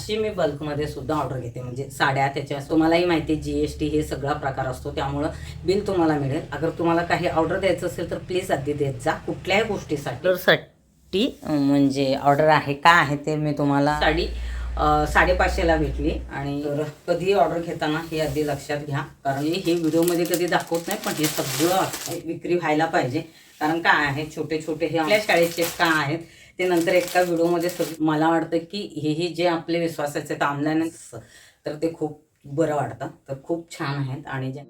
अशी मी बल्कमध्ये सुद्धा ऑर्डर घेते, म्हणजे साड्या त्याच्या तुम्हालाही माहिती आहे GST हे सगळा प्रकार असतो, त्यामुळं बिल तुम्हाला मिळेल. अगर तुम्हाला काही ऑर्डर द्यायचं असेल तर प्लीज आधी देत जा कुठल्याही गोष्टीसाठी. म्हणजे ऑर्डर आहे का आहे ते मी तुम्हाला साडी 550ला भेटली. आणि कधी ऑर्डर घेताना हे आधी लक्षात घ्या, कारण हे व्हिडिओमध्ये कधी दाखवत नाही, पण हे सगळं विक्री व्हायला पाहिजे. कारण काय आहे, छोटे छोटे हे आपल्या शाळेचे का आहेत ते नंतर एका व्हिडिओमध्ये मला वाटतं की हे जे आपले विश्वासाचे ऑनलाईन तर ते खूप बरं वाटतं, तर खूप छान आहेत. आणि जे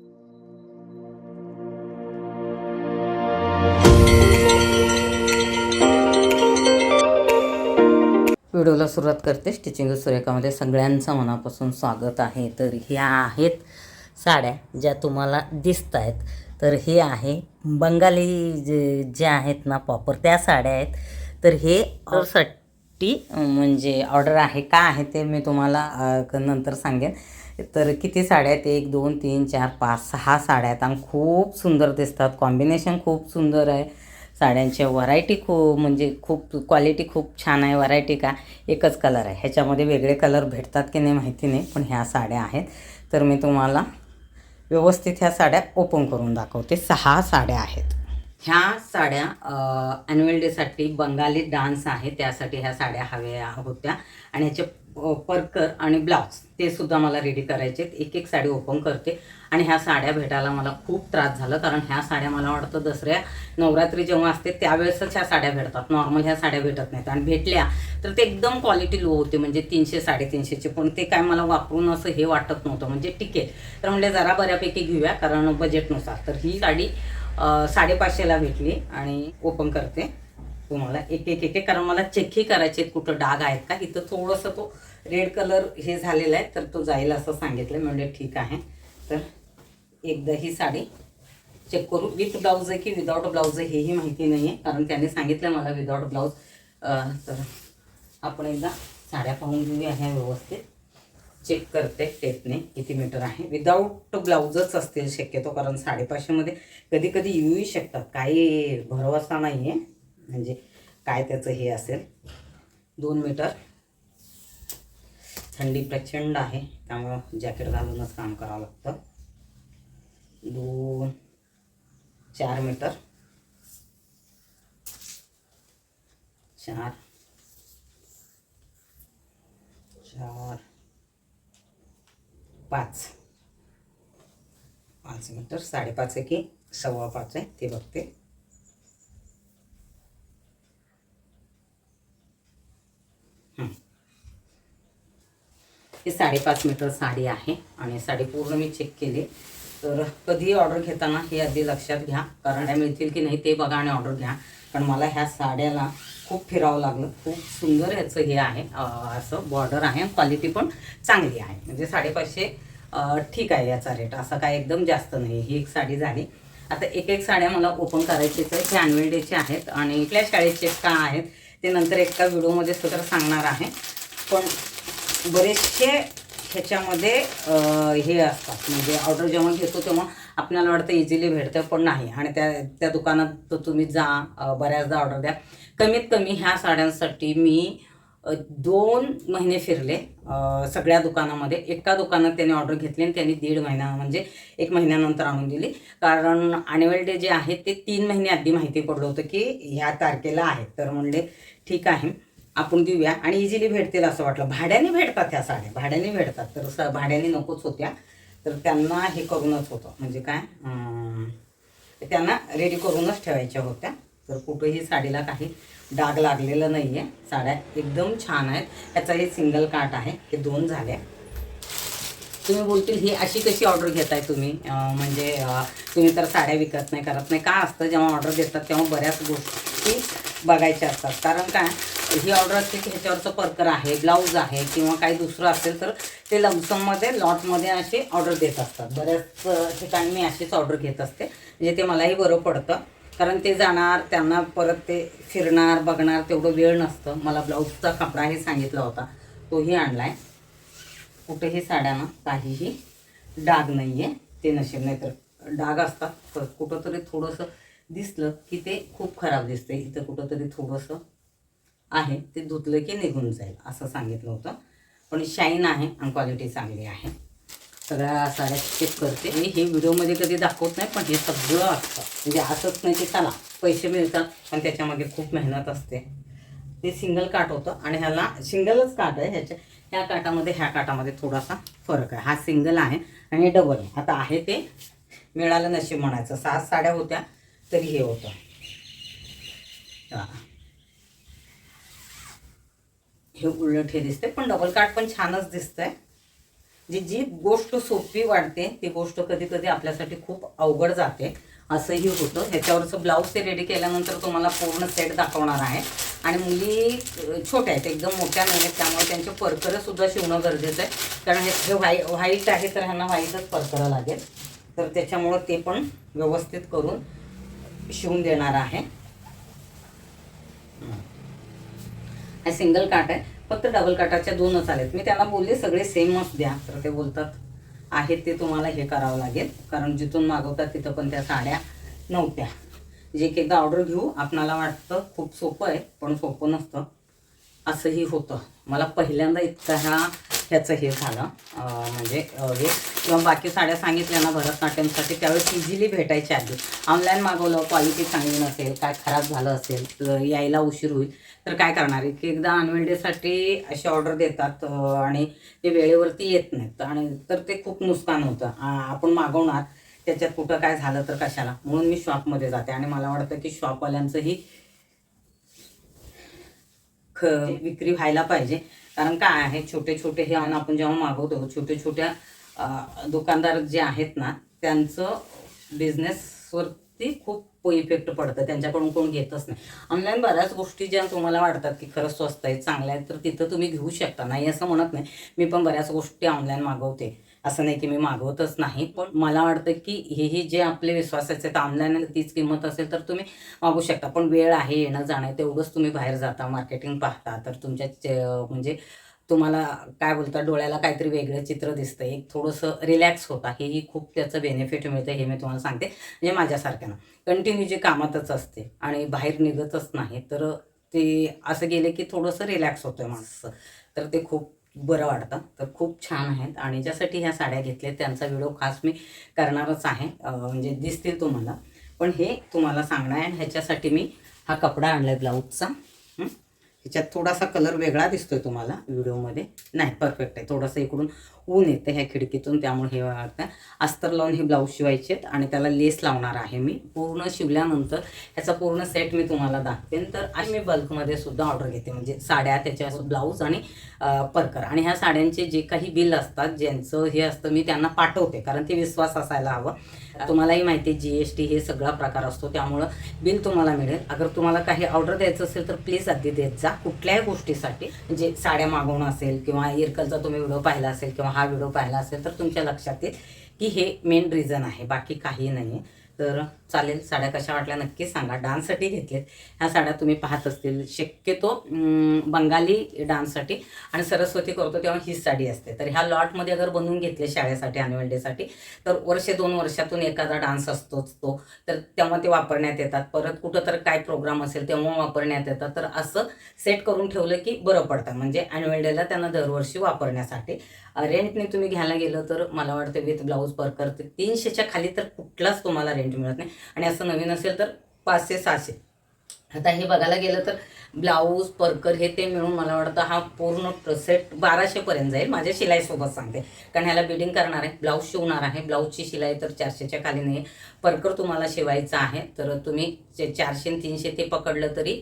व्हिडिओला सुरुवात करते. स्टिचिंग सुरेखामध्ये सगळ्यांचं मनापासून स्वागत आहे. तर ह्या आहेत साड्या ज्या तुम्हाला दिसत आहेत. तर हे आहे बंगाली जे आहेत ना प्रॉपर त्या साड्या आहेत. तर हे ऑर्डरसाठी म्हणजे ऑर्डर आहे का आहे ते मी तुम्हाला नंतर सांगेन. तर किती साड्या आहेत, 1 2 3 4 5 6 साड्या आहेत आणि खूप सुंदर दिसतात. कॉम्बिनेशन खूप सुंदर आहे. साड्यांच्या व्हरायटी म्हणजे खूप क्वालिटी खूप छान आहे. व्हरायटी का एकच कलर आहे, ह्याच्यामध्ये वेगळे कलर भेटतात की नाही माहिती नाही, पण ह्या साड्या आहेत. तर मी तुम्हाला व्यवस्थित ह्या साड्या ओपन करून दाखवते. 6 साड्या आहेत. ह्या साड्या ॲन्युअल डेसाठी बंगाली डान्स आहे त्यासाठी ह्या साड्या हव्या होत्या. आणि ह्याचे परकर आणि ब्लाउज ते सुद्धा मला रेडी करायचे. एक एक साडी ओपन करते. आणि ह्या साड्या भेटायला मला खूप त्रास झाला, कारण ह्या साड्या मला वाटतं दसऱ्या नवरात्री जेव्हा असते त्यावेळेसच ह्या साड्या भेटतात, नॉर्मल ह्या साड्या भेटत नाहीत. आणि भेटल्या तर ते एकदम क्वालिटी लो होते, म्हणजे 300 350चे. पण ते काय मला वापरून असं हे वाटत नव्हतं, म्हणजे टिकेल. तर म्हणजे जरा बऱ्यापैकी घेऊया कारण बजेटनुसार. तर ही साडी 550ला भेटली. आणि ओपन करते तुम्हाला एक एक कारण मला चेकही करायचे कुठं डाग आहेत का. इथं थोडंसं तो रेड कलर हे झालेला आहे, तर तो जाईल असं सांगितलं. म्हणजे ठीक आहे. तर एकदा ही साडी चेक करू. विथ ब्लाऊज आहे की विदाऊट ब्लाऊज आहे हेही माहिती नाही आहे, कारण त्याने सांगितलं मला विदाऊट ब्लाऊज. तर आपण एकदा साड्या पाहून घेऊया ह्या व्यवस्थित. चेक करते टेपने किती मीटर आहे. विदाऊट ब्लाऊजच असतील शक्यतो, कारण 550मध्ये कधी कधी येऊही शकतात, काही भरवसा नाही आहे म्हणजे काय त्याचं हे असेल. 2 मीटर. थंडी प्रचंड आहे त्यामुळं जॅकेट घालूनच काम करावं लागतं. 2 4 मीटर. 4 4 5 मीटर. 5.5 आहे की 5.25 आहे ते बघते. ही 5.5 मीटर साडी आहे. आणि साडी पूर्ण मी चेक केली. तर कधी ऑर्डर घेताना हे आधी लक्षात घ्या, कारण ह्या मिळतील की नाही ते बघा आणि ऑर्डर घ्या. कारण मला ह्या साड्याला खूप फिरावं लागलं. खूप सुंदर ह्याचं हे आहे, असं बॉर्डर आहे. क्वालिटी पण चांगली आहे. म्हणजे 550 ठीक आहे याचा रेट, असा काय एकदम जास्त नाही. ही एक साडी झाली. आता एक एक साड्या मला ओपन करायचीच आहे. हे ॲन्युअल डेचे आहेत आणि कुठल्या शाळेचे का आहेत ते नंतर एका व्हिडिओमध्ये सुद्धा सांगणार आहे. पण बरेचसे ह्याच्यामध्ये हे असतात, म्हणजे ऑर्डर जेव्हा घेतो तेव्हा आपल्याला वाटतं इझिली भेटतं, पण नाही. आणि त्या दुकानात तुम्ही जा, बऱ्याचदा ऑर्डर द्या. कमीत कमी ह्या साड्यांसाठी मी 2 महिने फिरले सगळ्या दुकानामध्ये. एका दुकानात त्याने ऑर्डर घेतली आणि त्यांनी 1.5 महिना म्हणजे 1 महिन्यानंतर आणून दिली. कारण ॲन्युअल डे जे आहे ते 3 महिने आधी माहिती पडलं होतं की ह्या तारखेला आहे. तर म्हणले ठीक आहे आपण देऊया आणि इझिली भेटतील असं वाटलं. भाड्याने भेटतात ह्या साड्या, भाड्याने भेटतात. तर भाड्याने नकोच होत्या, तर त्यांना हे करूनच होतं, म्हणजे काय त्यांना रेडी करूनच ठेवायच्या होत्या. तर कुठंही साडीला काही डाग लागलेलं नाही आहे. साड्या एकदम छान आहेत. ह्याचा हे सिंगल काट आहे. हे 2 झाल्या. तुम्ही बोलतील ही अशी कशी ऑर्डर घेताय तुम्ही, म्हणजे तुम्ही तर साड्या विकत नाही करत नाही. का असतं, जेव्हा ऑर्डर देतात तेव्हा बऱ्याच गोष्टी बघायच्या असतात. कारण काय ही ऑर्डर असते की ह्याच्यावरचं परकर आहे, ब्लाऊज आहे किंवा काही दुसरं असेल तर ते लमसममध्ये लॉटमध्ये असे ऑर्डर देत असतात. बऱ्याच ठिकाणी मी अशीच ऑर्डर घेत असते, म्हणजे ते मलाही बरं पडतं. कारण ते जाणार, त्यांना परत ते फिरणार बघणार, तेवढं वेळ नसतं. मला ब्लाऊजचा कपडाही सांगितला होता, तोही आणला आहे. कुठेही साड्यांना काहीही डाग नाही आहे. ते नशीब, नाही तर डाग असतात. तर कुठंतरी थोडंसं दिसलं की ते खूप खराब दिसते. इथं कुठंतरी थोडंसं आहे, ते धुतलं की निघून जाईल असं सांगितलं होतं. पण शाईन आहे आणि क्वालिटी चांगली आहे. सगळ्या साड्या चेक करते. आणि हे व्हिडिओमध्ये कधी दाखवत नाही, पण हे सगळं असतं. म्हणजे असंच नाही की चला पैसे मिळतात, पण त्याच्यामागे खूप मेहनत असते. ते सिंगल काट होतं आणि ह्याला सिंगलच काट आहे. ह्या काटामध्ये ह्या काटामध्ये थोडासा फरक आहे. हा सिंगल आहे आणि हे डबल आहे. आता आहे ते मिळालं नशीब म्हणायचं. 6 साड्या होत्या तरी हे होतं. हे उलट हे दिसते, पण डबल काट पण छानच दिसतंय. जी गोष्ट सोपी वाटते ती गोष्ट कधी कधी आपल्यासाठी खूप अवघड जाते, असंही होतं. ह्याच्यावरचं ब्लाऊज ते रेडी केल्यानंतर तुम्हाला पूर्ण सेट दाखवणार आहे. आणि मुली छोट्या आहेत, एकदम मोठ्या नाही आहेत, त्यामुळे त्यांचे परकरं सुद्धा शिवणं गरजेचं आहे. कारण हे व्हाईट आहे तर ह्यांना व्हाईटच परकरं लागेल. तर त्याच्यामुळं ते पण व्यवस्थित करून शिवून देणार आहे. हा सिंगल काट आहे, फक्त डबल काटाच्या 2च आलेत. मी त्यांना बोलले सगळे सेमच द्या, तर ते बोलतात आहेत ते तुम्हाला हे करावं लागेल, कारण जिथून मागवतात तिथं पण त्या साड्या नव्हत्या. जे एकदा ऑर्डर घेऊ आपणाला वाटतं खूप सोपं आहे, पण सोपं नसतं. असंही होतं. मला पहिल्यांदा इतका ह्याचं हे झालं, म्हणजे हे किंवा बाकी साड्या सांगितल्या ना भरतनाट्यमसाठी, त्यावेळेस इझिली भेटायच्या. आधी ऑनलाईन मागवलं, क्वालिटी चांगली नसेल, काय खराब झालं असेल, यायला उशीर होईल, तर काय करणार. एकदा ॲन्युअल डेसाठी अशी ऑर्डर देतात आणि ते वेळेवरती येत नाहीत, आणि तर ते खूप नुकसान होतं. आपण मागवणार, त्याच्यात कुठं काय झालं तर कशाला. म्हणून मी शॉपमध्ये जाते आणि मला वाटतं की शॉपवाल्यांचंही विक्री व्हायला पाहिजे. कारण काय आहे, छोटे छोटे हे आपण जेव्हा मागवतो, छोटे छोट्या दुकानदार जे आहेत ना, त्यांचं बिझनेसवरती खूप इफेक्ट पडतं. त्यांच्याकडून कोण घेतच नाही. ऑनलाईन बऱ्याच गोष्टी ज्या तुम्हाला वाटतात की खरंच स्वस्त आहेत, चांगल्या आहेत, तर तिथं तुम्ही घेऊ शकता. नाही असं म्हणत नाही. मी पण बऱ्याच गोष्टी ऑनलाईन मागवते, असं नाही की मी मागवतच नाही. पण मला वाटतं की हेही जे आपले विश्वासाचे तर ऑनलाईन तीच किंमत असेल तर तुम्ही मागू शकता. पण वेळ आहे, येणं जाणं, तेवढंच तुम्ही बाहेर जाता, मार्केटिंग पाहता, तर तुमच्या म्हणजे तुम्हाला काय बोलतात, डोळ्याला काहीतरी वेगळं चित्र दिसतं, एक थोडंसं रिलॅक्स होता. हेही खूप त्याचं बेनिफिट मिळतं, हे मी तुम्हाला सांगते. म्हणजे माझ्यासारख्यानं कंटिन्यू जे कामातच असते आणि बाहेर निघतच नाही, तर ते असं गेले की थोडंसं रिलॅक्स होतं आहे माणसं, तर ते खूप बरं वाटतं. तर खूप छान आहेत. आणि ज्यासाठी ह्या साड्या घेतल्या त्यांचा व्हिडिओ खास मी करणारच आहे, म्हणजे दिसतील तुम्हाला. पण हे तुम्हाला सांगणार आहे, ह्याच्यासाठी मी हा कपडा आणला आहे ब्लाऊजचा. ह्याच्यात थोडासा कलर वेगळा दिसतोय तुम्हाला व्हिडिओमध्ये, नाही परफेक्ट आहे. थोडंसं इकडून ऊन येतं ह्या खिडकीतून, त्यामुळे हे वाटतं. अस्तर लावून हे ब्लाऊज शिवायचे आहेत आणि त्याला लेस लावणार आहे मी. पूर्ण शिवल्यानंतर ह्याचा पूर्ण सेट मी तुम्हाला दाखवेन. तर आणि मी बल्कमध्ये सुद्धा ऑर्डर घेते, म्हणजे साड्या, त्याच्या ब्लाऊज आणि परकर. आणि ह्या साड्यांचे जे काही बिल असतात, ज्यांचं हे असतं, मी त्यांना पाठवते, कारण ते विश्वास असायला हवं. तुम्हालाही माहिती आहे GST हे सगळा प्रकार असतो, त्यामुळं बिल तुम्हाला मिळेल. अगर तुम्हाला काही ऑर्डर द्यायचं असेल तर प्लीज आधी देत जा, कुठल्याही गोष्टीसाठी. म्हणजे साड्या मागवणं असेल किंवा इरकलचा तुम्ही व्हिडिओ पाहिला असेल किंवा हा व्हिडिओ पाहिला असेल, तर तुमच्या लक्षात येईल की हे मेन रिझन आहे, बाकी काही नाही आहे. तर चालेल, साड्या कशा वाटल्या नक्की सांगा. डान्ससाठी घेतलेत ह्या साड्या, तुम्ही पाहत असतील शक्यतो बंगाली डान्ससाठी, आणि सरस्वती करतो तेव्हा हीच साडी असते. तर ह्या लॉटमध्ये अगर बनवून घेतले शाळेसाठी, ॲन्युअल डेसाठी, तर 1-2 वर्षातून एखादा डान्स असतोच तो, तर तेव्हा ते वापरण्यात येतात. परत कुठं तर काय प्रोग्राम असेल तेव्हा वापरण्यात येतात. तर असं सेट करून ठेवलं की बरं पडतं, म्हणजे ॲन्युअल डेला त्यांना दरवर्षी वापरण्यासाठी. रेंटने तुम्ही घ्यायला गेलं तर मला वाटतं विथ ब्लाऊज परकर 300च्या खाली तर कुठलाच तुम्हाला रेंट मिळत नाही. आणि असं नवीन असेल तर 500-600. आता हे बघायला गेलं तर ब्लाऊज परकर हे ते मिळून मला वाटतं हा पूर्ण सेट 1200पर्यंत जाईल, माझ्या शिलाईसोबत सांगते. कारण ह्याला बिडिंग करणार आहे, ब्लाऊज शिवणार आहे. ब्लाऊजची शिलाई तर 400च्या खाली नाही. परकर तुम्हाला शिवायचं आहे तर तुम्ही 400 आणि 300 ते पकडलं तरी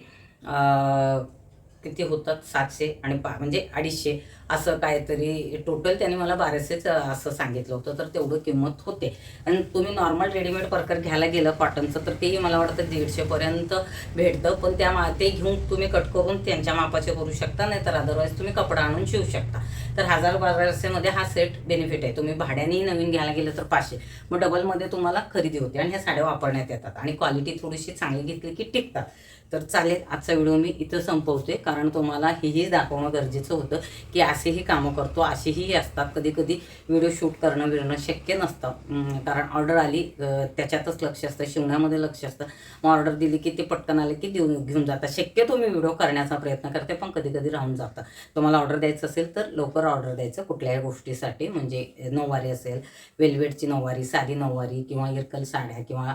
किती होतात, 700 आणि म्हणजे 250 असं काहीतरी टोटल त्याने मला 1200च असं सांगितलं होतं. तर तेवढं किंमत होते. आणि तुम्ही नॉर्मल रेडीमेड परकर घ्यायला गेलं कॉटनचं, तर तेही मला वाटतं 150पर्यंत भेटतं. पण ते घेऊन तुम्ही कट करून त्यांच्या मापाचे करू शकता, नाही तर अदरवाईज तुम्ही कपडा आणून शिवू शकता. तर 1000-1200मध्ये हा सेट बेनिफिट आहे. तुम्ही भाड्यानेही नवीन घ्यायला गेलं तर 500, मग डबलमध्ये तुम्हाला खरेदी होते. आणि ह्या साड्या वापरण्यात येतात आणि क्वालिटी थोडीशी चांगली घेतली की टिकतात. तर चालेल, आजचा व्हिडिओ मी इथं संपवते, कारण तुम्हाला हेही दाखवणं गरजेचं होतं की आज असेही कामं करतो, असेही असतात. कधी कधी व्हिडिओ शूट करणं शक्य नसतं, कारण ऑर्डर आली त्याच्यातच लक्ष असतं, शिवण्यामध्ये लक्ष असतं. मग ऑर्डर दिली की ते पटकन आले की घेऊन जातात. शक्यतो मी व्हिडिओ करण्याचा प्रयत्न करते, पण कधी कधी राहून जातं. तुम्हाला ऑर्डर द्यायचं असेल तर लवकर ऑर्डर द्यायचं कुठल्याही गोष्टीसाठी, म्हणजे नऊवारी असेल, वेलवेटची नऊवारी, साधी नऊवारी किंवा इरकल साड्या किंवा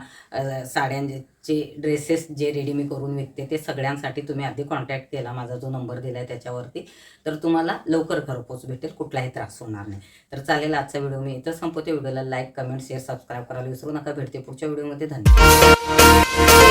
साड्यांचे ड्रेसेस जे रेडी मी करून विकते ते सगळ्यांसाठी तुम्ही आधी कॉन्टॅक्ट केला, माझा जो नंबर दिला आहे त्याच्यावरती, तर तुम्हाला लवकर घरपोच भेटेल, कुठलाही त्रास होणार नाही. तर चालेल, आजचा व्हिडिओ मी इथं संपवते. व्हिडिओला लाईक, कमेंट, शेअर, सबस्क्राईब करायला विसरू नका. भेटते पुढच्या व्हिडिओमध्ये. धन्यवाद.